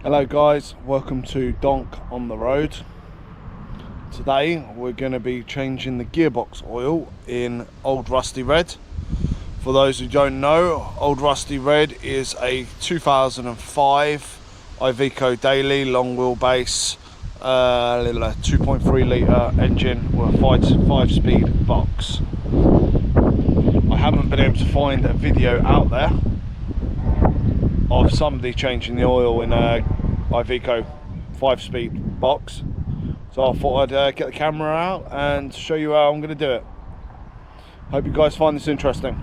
Hello guys, welcome to Donk on the Road. Today we're going to be changing the gearbox oil in Old Rusty Red. For those who don't know, Old Rusty Red is a 2005 Iveco daily long wheelbase 2.3 litre engine with a 5-speed box. I haven't been able to find a video out there of somebody changing the oil in a Iveco 5-speed box, so I thought I'd get the camera out and show you how I'm going to do it. Hope you guys find this interesting.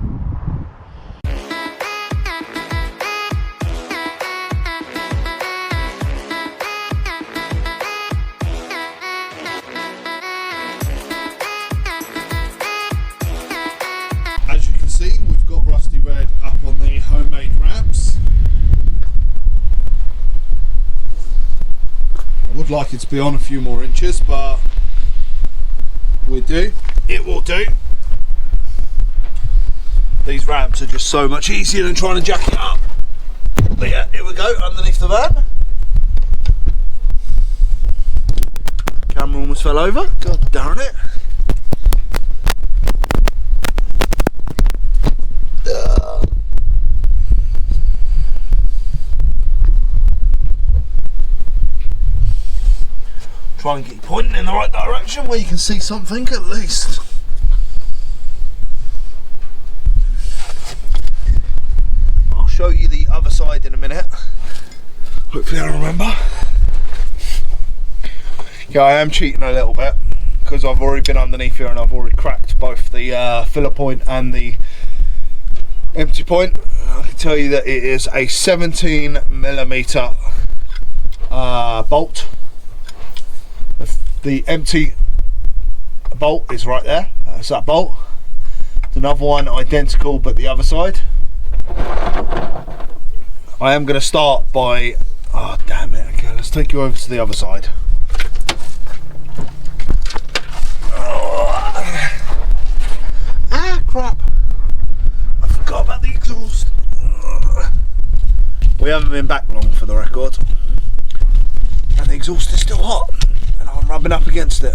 As you can see, we've got Rusty Red up on the homemade ramps. I would like it to be on a few more inches, but it will do. These ramps are just so much easier than trying to jack it up. But yeah, here we go, underneath the van. Camera almost fell over, god darn it. Try and get you pointing in the right direction where you can see something at least. I'll show you the other side in a minute. Hopefully I remember. Yeah, I am cheating a little bit because I've already been underneath here and I've already cracked both the filler point and the empty point. I can tell you that it is a 17mm bolt. The empty bolt is right there. That's that bolt. There's another one identical but the other side. I am going to start by, oh damn it, okay, let's take you over to the other side. Ah crap, I forgot about the exhaust. We haven't been back long for the record, and the exhaust is still hot. I'm rubbing up against it.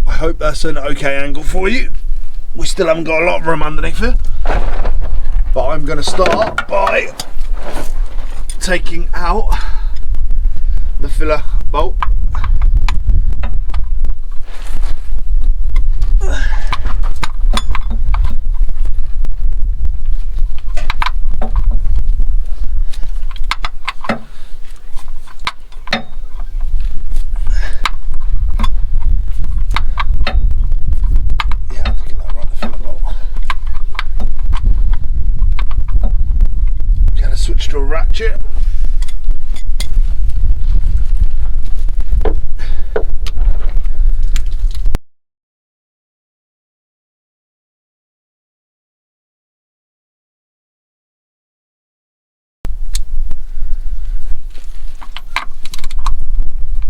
I hope that's an okay angle for you. We still haven't got a lot of room underneath it, but I'm going to start by taking out the filler bolt. Switch to a ratchet.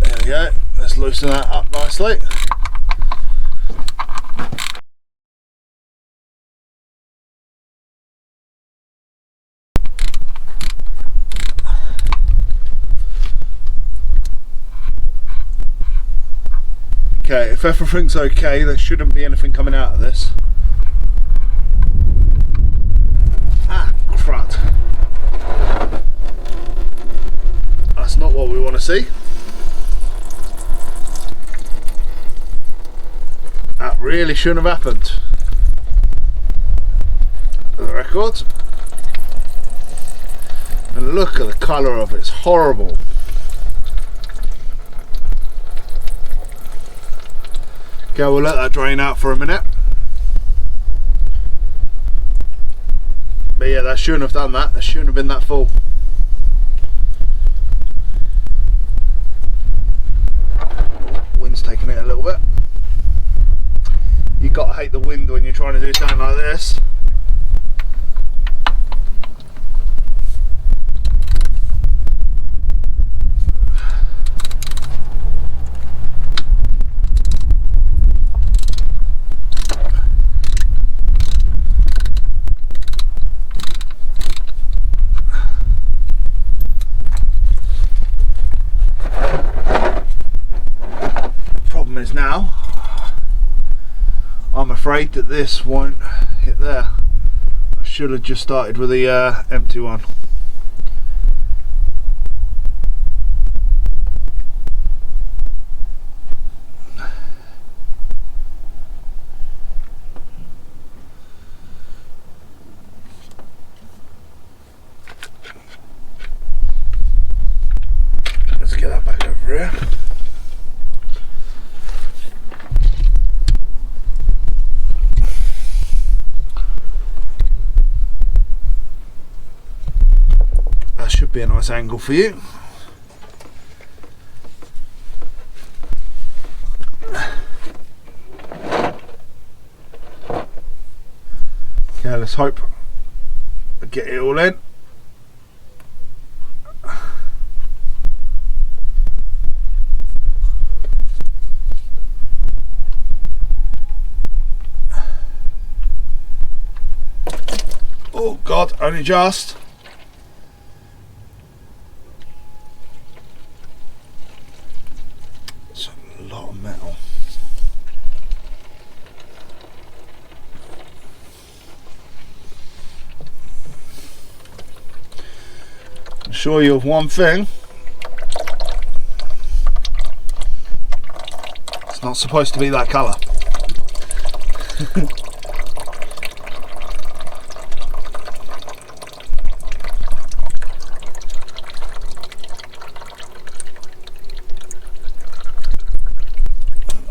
There we go. Let's loosen that up nicely. Okay, if everything's okay, there shouldn't be anything coming out of this. Ah, crud. That's not what we want to see. That really shouldn't have happened. For the record. And look at the colour of it, it's horrible. Okay, we'll let that drain out for a minute. But yeah, that shouldn't have done that. That shouldn't have been that full. Wind's taking it a little bit. You've got to hate the wind when you're trying to do something like this. Now, I'm afraid that this won't hit there. I should have just started with the empty one. Let's get that back over here. That should be a nice angle for you. Okay, let's hope I get it all in. Oh God, only just. It's a lot of metal. I'll assure you of one thing. It's not supposed to be that colour.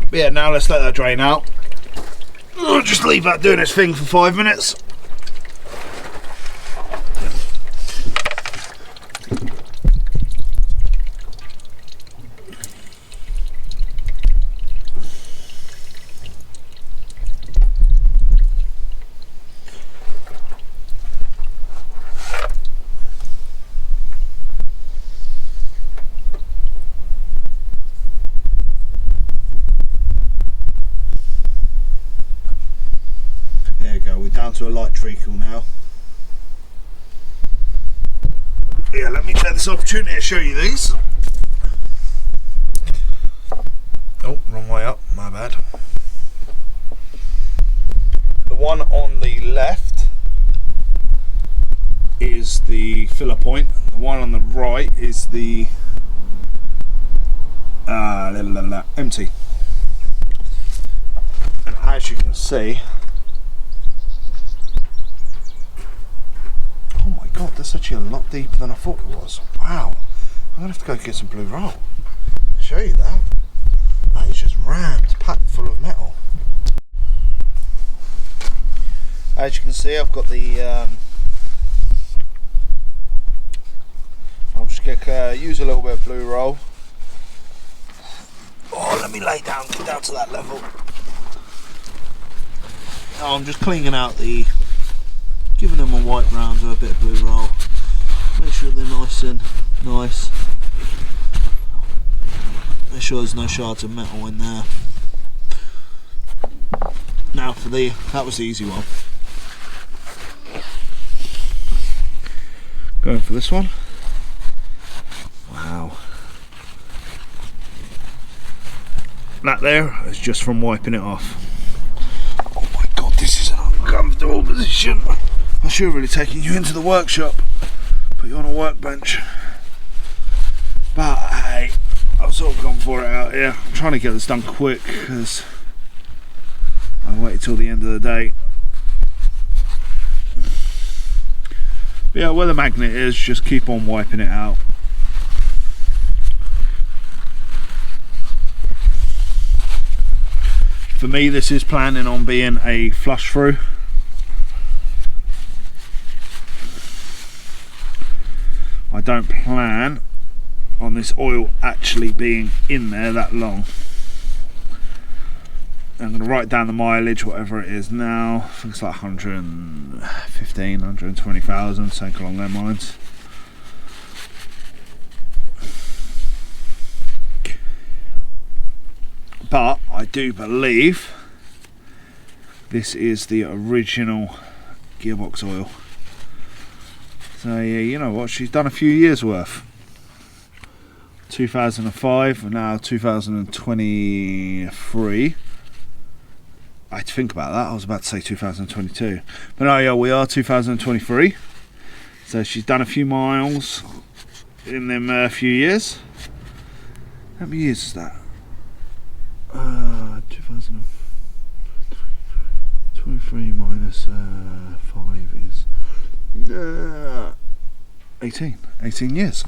But yeah, now let's let that drain out. Just leave that doing its thing for 5 minutes. There you go, we're down to a light treacle now. Yeah, let me take this opportunity to show you these. Oh, wrong way up, my bad. The one on the left is the filler point. The one on the right is the empty. And as you can see, oh my God, that's actually a lot deeper than I thought it was. Wow, I'm gonna have to go get some blue roll. I'll show you that. That is just rammed, packed full of metal. As you can see, I've got the I'll just use a little bit of blue roll. Oh, let me lay down, get down to that level. Oh, I'm just cleaning out giving them a white round with a bit of blue roll. Make sure they're nice and nice. Make sure there's no shards of metal in there. Now for that was the easy one. Going for this one. Wow. That there is just from wiping it off. Oh my God, this is an uncomfortable position. I should have really taken you into the workshop, put you on a workbench. But hey, I've sort of gone for it out here. I'm trying to get this done quick because I waited till the end of the day. But yeah, where the magnet is, just keep on wiping it out. For me, this is planning on being a flush through. I don't plan on this oil actually being in there that long. I'm going to write down the mileage, whatever it is now. I think it's like 115, 120,000, something along those lines. But I do believe this is the original gearbox oil. So yeah, you know what, she's done a few years worth. 2005, and now 2023. I had to think about that. I was about to say 2022, but no, yeah, we are 2023. So she's done a few miles in them few years. How many years is that? 2023 minus 5 is 18 years.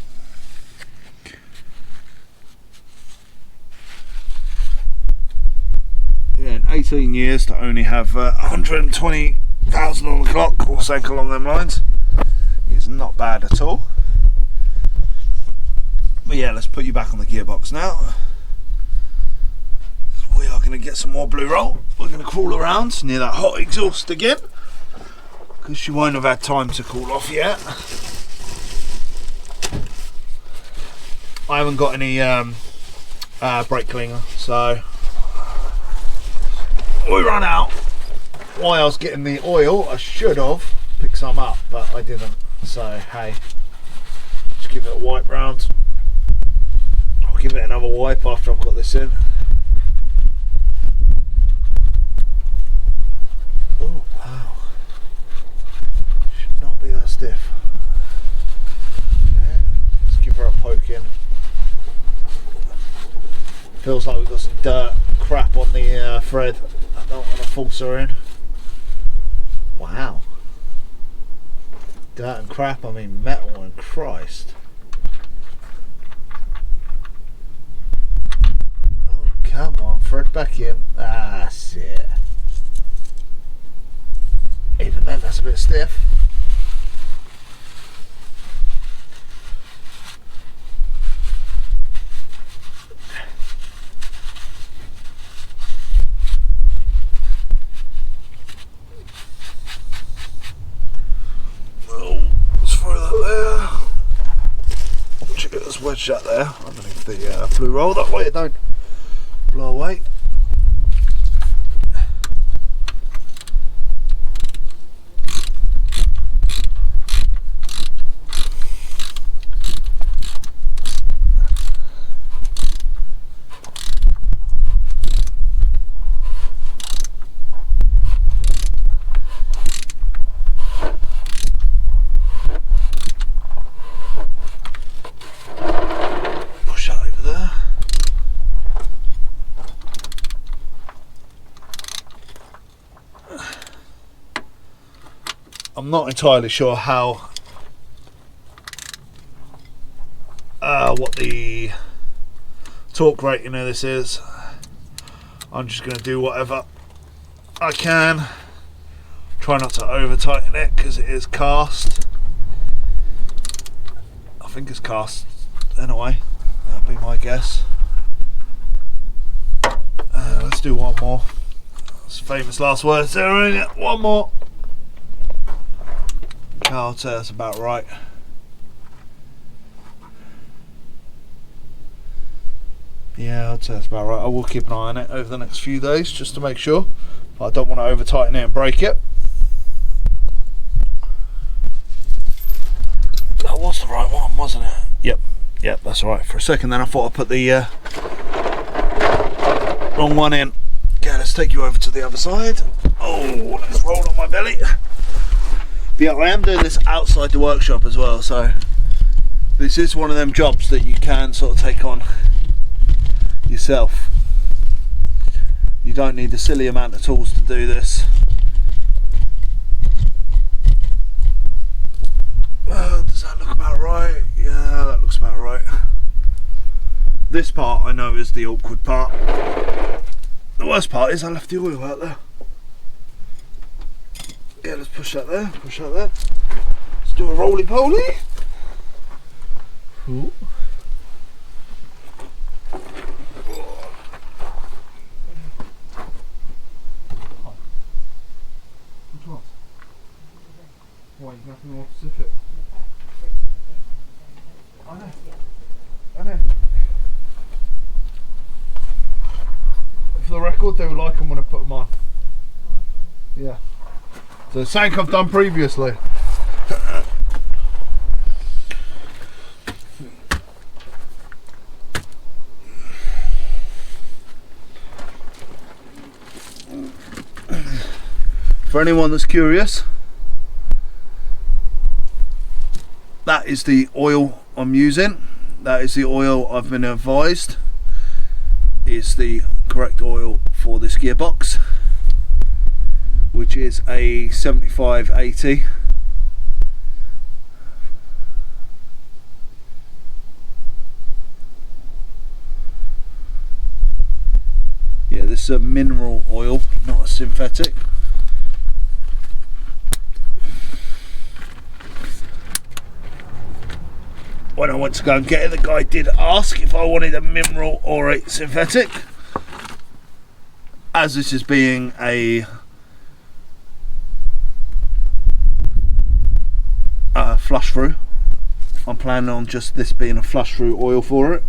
Yeah, in 18 years to only have 120,000 on the clock, or something along them lines, is not bad at all. But yeah, let's put you back on the gearbox now. We are going to get some more blue roll. We're going to crawl around near that hot exhaust again, because she won't have had time to cool off yet. I haven't got any brake cleaner, so we run out. While I was getting the oil, I should have picked some up, but I didn't. So hey, just give it a wipe round. I'll give it another wipe after I've got this in. Oh wow, should not be that stiff. Okay, let's give her a poke in. Feels like we've got some dirt, crap on the thread. I don't want to force her in. Wow. Dirt and crap, I mean metal, and Christ. Oh, come on, thread back in. That's it. Even then, that's a bit stiff. Wedge that there underneath the blue roll, that way it don't blow away. I'm not entirely sure how what the torque rating of this is. I'm just going to do whatever I can. Try not to over tighten it because it is cast. I think it's cast anyway. That'll be my guess. Let's do one more. That's famous last words there, ain't it? One more. I'll say that's about right. Yeah, I'd say that's about right. I will keep an eye on it over the next few days just to make sure. But I don't want to over tighten it and break it. That was the right one, wasn't it? Yep, that's right. For a second then I thought I put the wrong one in. Okay, let's take you over to the other side. Oh, let's roll on my belly. But yeah, I am doing this outside the workshop as well, so this is one of them jobs that you can sort of take on yourself. You don't need a silly amount of tools to do this. Does that look about right? Yeah, that looks about right. This part I know is the awkward part. The worst part is I left the oil out there. Yeah, let's push that there, push that there. Let's do a roly-poly. Ooh. Why, you've nothing more specific? I know. For the record, they were like them when I put them on. Yeah. So something I've done previously. For anyone that's curious, that is the oil I'm using. That is the oil I've been advised is the correct oil for this gearbox, which is a 7580. Yeah, this is a mineral oil, not a synthetic. When I went to go and get it, the guy did ask if I wanted a mineral or a synthetic. As this is being a flush through, I'm planning on just this being a flush through oil for it.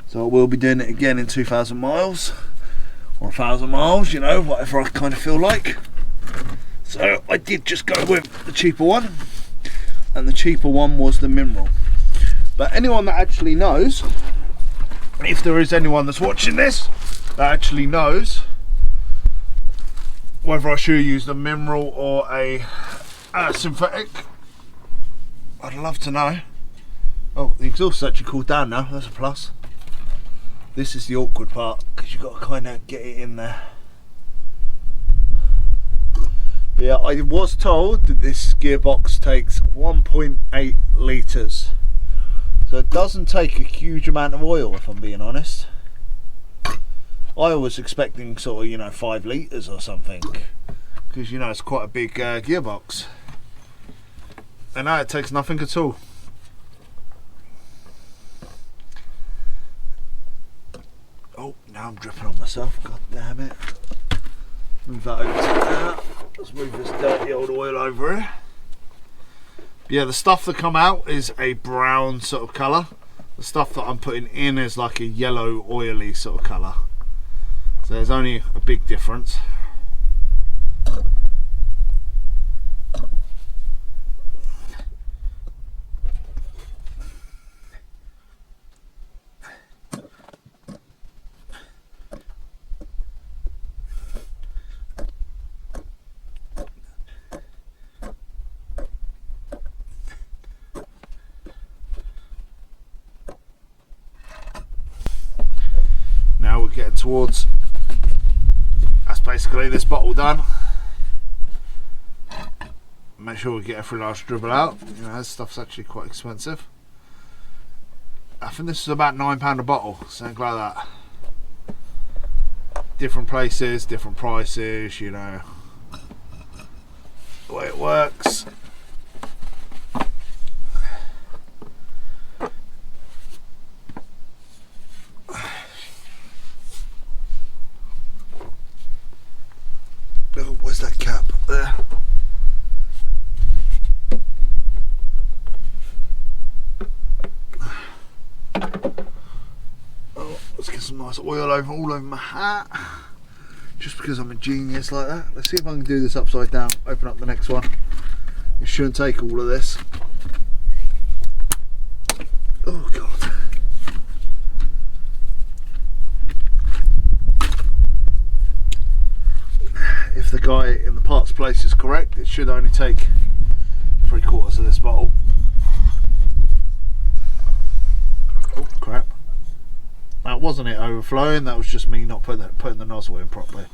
So I will be doing it again in 2,000 miles or 1,000 miles, you know, whatever I kind of feel like. So I did just go with the cheaper one, and the cheaper one was the mineral. But anyone that actually knows, if there is anyone that's watching this that actually knows whether I should use the mineral or a synthetic, I'd love to know. Oh, the exhaust's actually cooled down now, that's a plus. This is the awkward part, because you've got to kind of get it in there. But yeah, I was told that this gearbox takes 1.8 litres. So it doesn't take a huge amount of oil, if I'm being honest. I was expecting sort of, you know, 5 litres or something, because, you know, it's quite a big gearbox. And now it takes nothing at all. Oh, now I'm dripping on myself, god damn it. Move that over to there. Let's move this dirty old oil over here. Yeah, the stuff that come out is a brown sort of colour. The stuff that I'm putting in is like a yellow oily sort of colour. So there's only a big difference. Now we're getting towards, that's basically this bottle done. Make sure we get every last dribble out. You know, this stuff's actually quite expensive. I think this is about £9 a bottle, something like that. Different places, different prices, you know, the way it works. Oh, where's that cap? There. Oh, let's get some nice oil all over my hat. Just because I'm a genius like that. Let's see if I can do this upside down. Open up the next one. It shouldn't take all of this. Oh god. If the guy in the parts place is correct, it should only take 3/4 of this bottle. Oh crap. That wasn't it overflowing, that was just me not putting the nozzle in properly.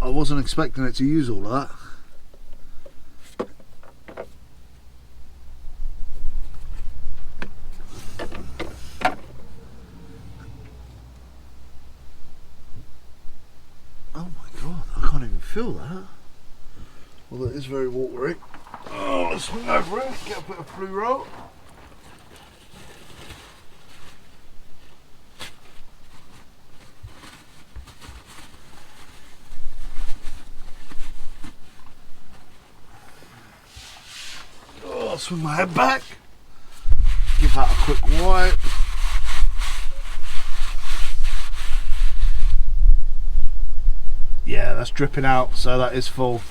I wasn't expecting it to use all that. feel that. Well, it is very watery. Oh, let's swing over it, get a bit of blue roll. Oh, I'll swing my head back. Give that a quick wipe. Yeah, that's dripping out, so that is full.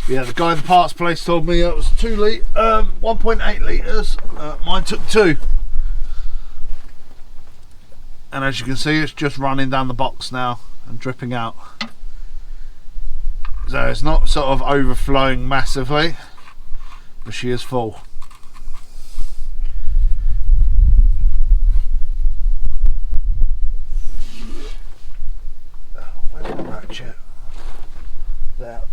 Yeah, the guy in the parts place told me it was 1.8 litres. Mine took 2. And as you can see, it's just running down the box now and dripping out. So it's not sort of overflowing massively, but she is full. Where's my ratchet? There.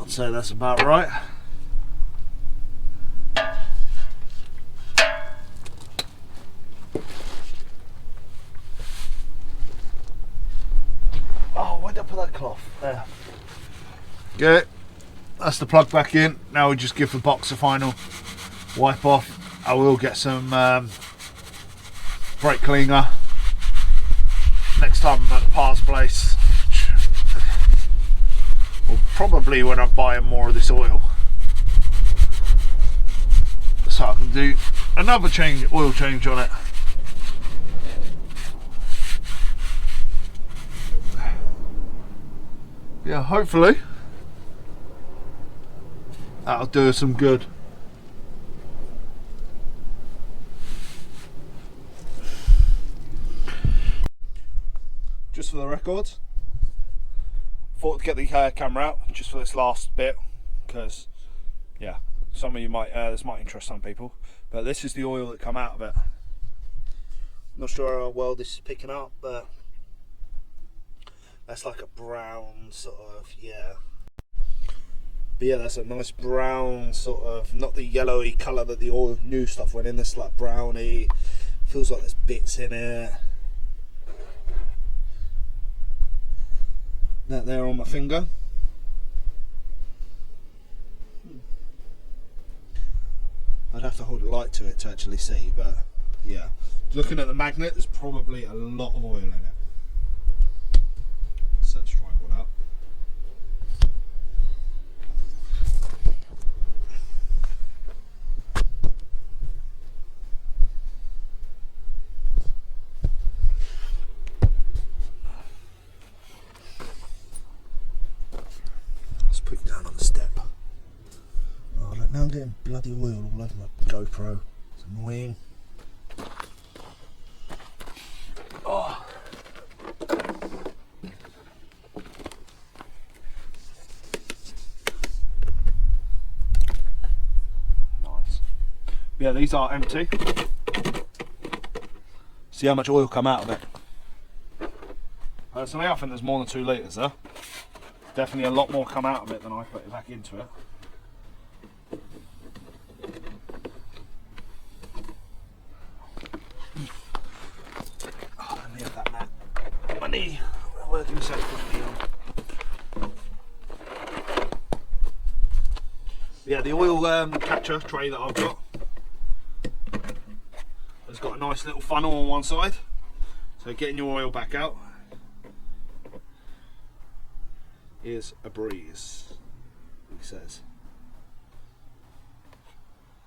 I'd say that's about right. Oh, where did I put that cloth? There. Okay, that's the plug back in. Now we just give the box a final wipe off. I will get some brake cleaner next time I'm at the parts place. Or probably when I'm buying more of this oil. So I can do another oil change on it. Yeah, hopefully that'll do us some good. Just for the record, thought to get the camera out just for this last bit because, yeah, some of you might this might interest some people. But this is the oil that come out of it. Not sure how well this is picking up, but that's like a brown sort of, yeah. But yeah, that's a nice brown sort of, not the yellowy colour that the oil new stuff went in. This like browny. Feels like there's bits in it. That there on my finger. I'd have to hold a light to it to actually see, but yeah. Looking at the magnet, there's probably a lot of oil in it. Set the strike one up. Let's put you down on the step. Oh look, now I'm getting bloody oil all over my GoPro. It's annoying. Oh. Nice. Yeah, these are empty. See how much oil come out of it. Personally, I think there's more than 2 litres there. Definitely a lot more come out of it than I put it back into it. Oh, let me have that mat. My knee. Where do you say on? Yeah, the oil catcher tray that I've got has got a nice little funnel on one side. So getting your oil back out is a breeze, he says.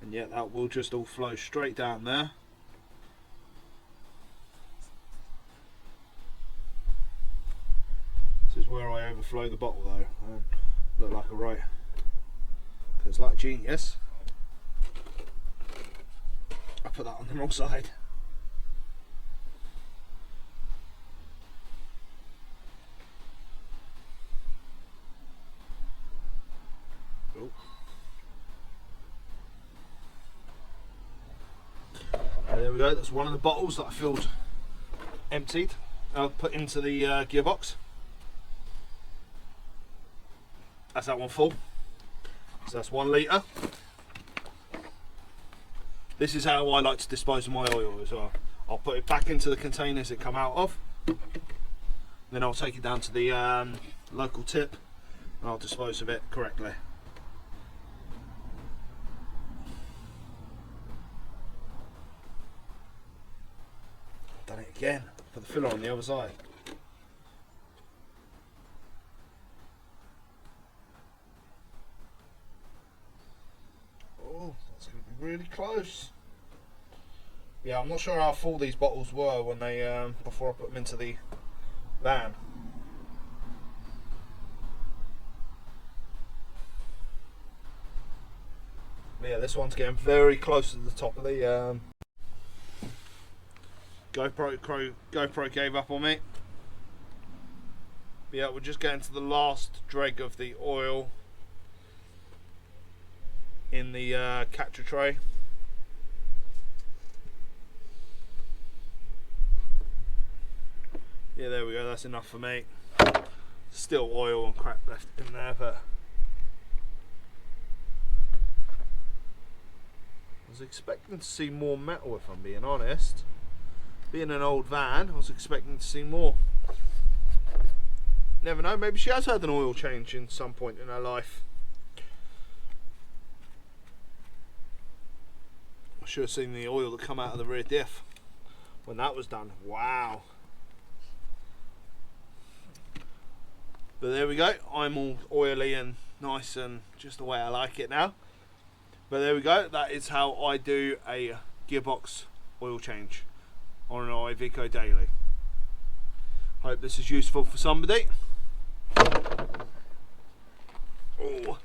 And yet that will just all flow straight down there. This is where I overflow the bottle though. Look like a right because like a genius, I put that on the wrong side. Oh. There we go, that's one of the bottles that I filled emptied. I'll put into the gearbox. That's that one full. So that's 1 litre. This is how I like to dispose of my oil as well. I'll put it back into the containers it come out of. Then I'll take it down to the local tip and I'll dispose of it correctly. Done it again. Put the filler on the other side. Oh, that's going to be really close. Yeah, I'm not sure how full these bottles were when they before I put them into the van. But yeah, this one's getting very close to the top of the GoPro gave up on me. But yeah, we're just getting to the last dreg of the oil in the capture tray. Yeah, there we go, that's enough for me. Still oil and crap left in there, but I was expecting to see more metal, if I'm being honest. Being an old van, I was expecting to see more. Never know, maybe she has had an oil change in some point in her life. I should have seen the oil that come out of the rear diff when that was done. Wow. But there we go, I'm all oily and nice and just the way I like it now. But there we go, that is how I do a gearbox oil change on an Iveco daily. Hope this is useful for somebody. Oh.